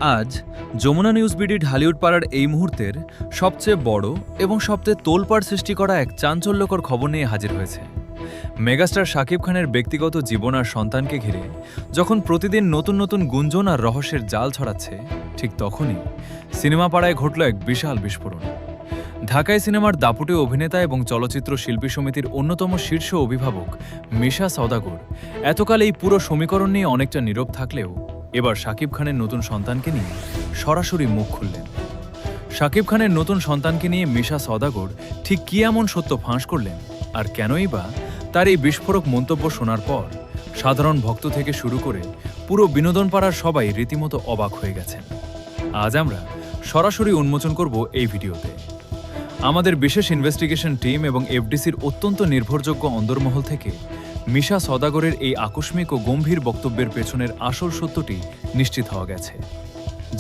আজ Jamuna news BD Dhallywood পাড়ার এই মুহূর্তের সবচেয়ে বড় এবং সবচেয়ে তোলপাড় সৃষ্টি করা এক চাঞ্চল্যকর খবর নিয়ে হাজির হয়েছে। মেগাস্টার শাকিব খানের ব্যক্তিগত জীবন আর সন্তানকে ঘিরে যখন প্রতিদিন নতুন নতুন গুঞ্জন আর রহস্যের জাল ছড়াচ্ছে, ঠিক তখনই সিনেমা পাড়ায় ঘটল এক বিশাল বিস্ফোরণ। ঢাকায় সিনেমার দাপুটে অভিনেতা এবং চলচ্চিত্র শিল্পী সমিতির অন্যতম শীর্ষ অভিভাবক মিশা সওদাগর এতকাল এই পুরো সমীকরণ নিয়ে অনেকটা নীরব থাকলেও এবার শাকিব খানের নতুন সন্তানকে নিয়ে সরাসরি মুখ খুললেন। শাকিব খানের নতুন সন্তানকে নিয়ে মিশা সওদাগর ঠিক কী এমন সত্য ফাঁস করলেন, আর কেনই বা তার এই বিস্ফোরক মন্তব্য শোনার পর সাধারণ ভক্ত থেকে শুরু করে পুরো বিনোদন পাড়ার সবাই রীতিমতো অবাক হয়ে গেছেন। আজ আমরা সরাসরি উন্মোচন করব এই ভিডিওতে। আমাদের বিশেষ ইনভেস্টিগেশন টিম এবং এফডিসির অত্যন্ত নির্ভরযোগ্য অন্দরমহল থেকে মিশা সওদাগরের এই আকস্মিক ও গম্ভীর বক্তব্যের পেছনের আসল সত্যটি নিশ্চিত হওয়া গেছে।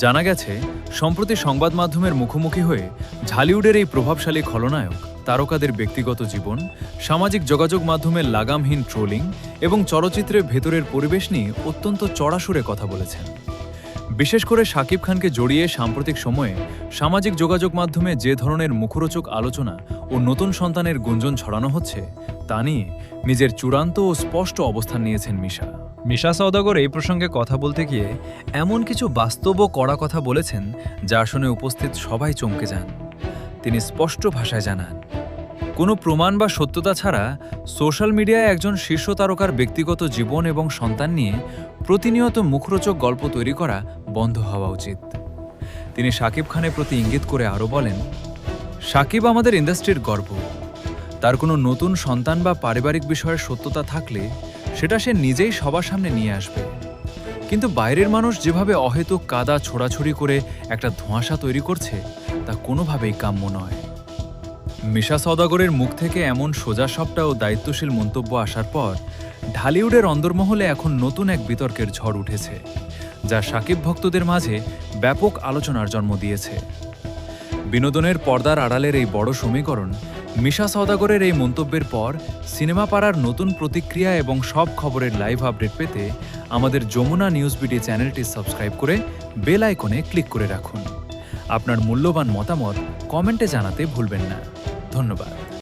জানা গেছে, সম্প্রতি সংবাদ মাধ্যমের মুখোমুখি হয়ে ঢালিউডের এই প্রভাবশালী খলনায়ক তারকাদের ব্যক্তিগত জীবন, সামাজিক যোগাযোগ মাধ্যমের লাগামহীন ট্রোলিং এবং চলচ্চিত্রের ভেতরের পরিবেশ নিয়ে অত্যন্ত চড়া সুরে কথা বলেছেন। বিশেষ করে শাকিব খানকে জড়িয়ে সাম্প্রতিক সময়ে সামাজিক যোগাযোগ মাধ্যমে যে ধরনের মুখরোচক আলোচনা ও নতুন সন্তানের গুঞ্জন ছড়ানো হচ্ছে, তা নিয়ে নিজের চূড়ান্ত ও স্পষ্ট অবস্থান নিয়েছেন মিশা সওদাগর এই প্রসঙ্গে কথা বলতে গিয়ে এমন কিছু বাস্তব ও কড়া কথা বলেছেন যা শুনে উপস্থিত সবাই চমকে যান। তিনি স্পষ্ট ভাষায় জানান, কোনো প্রমাণ বা সত্যতা ছাড়া সোশ্যাল মিডিয়ায় একজন শীর্ষ তারকার ব্যক্তিগত জীবন এবং সন্তান নিয়ে প্রতিনিয়ত মুখরোচক গল্প তৈরি করা বন্ধ হওয়া উচিত। তিনি শাকিব খানের প্রতি ইঙ্গিত করে আরও বলেন, শাকিব আমাদের ইন্ডাস্ট্রির গর্ব। তার কোনো নতুন সন্তান বা পারিবারিক বিষয়ের সত্যতা থাকলে সেটা সে নিজেই সবার সামনে নিয়ে আসবে, কিন্তু বাইরের মানুষ যেভাবে অহেতুক কাদা ছোড়াছুড়ি করে একটা ধোঁয়াশা তৈরি করছে, তা কোনোভাবেই কাম্য নয়। মিশা সওদাগরের মুখ থেকে এমন সোজাসাপটা ও দায়িত্বশীল মন্তব্য আসার পর ঢালিউডের অন্দরমহলে এখন নতুন এক বিতর্কের ঝড় উঠেছে, যা শাকিব ভক্তদের মাঝে ব্যাপক আলোচনার জন্ম দিয়েছে। বিনোদনের পর্দার আড়ালের এই বড় সমীকরণ, মিশা সওদাগরের এই মন্তব্যের পর সিনেমা পাড়ার নতুন প্রতিক্রিয়া এবং সব খবরের লাইভ আপডেট পেতে আমাদের যমুনা নিউজ বিডি চ্যানেলটি সাবস্ক্রাইব করে বেল আইকনে ক্লিক করে রাখুন। আপনার মূল্যবান মতামত কমেন্টে জানাতে ভুলবেন না। ধন্যবাদ।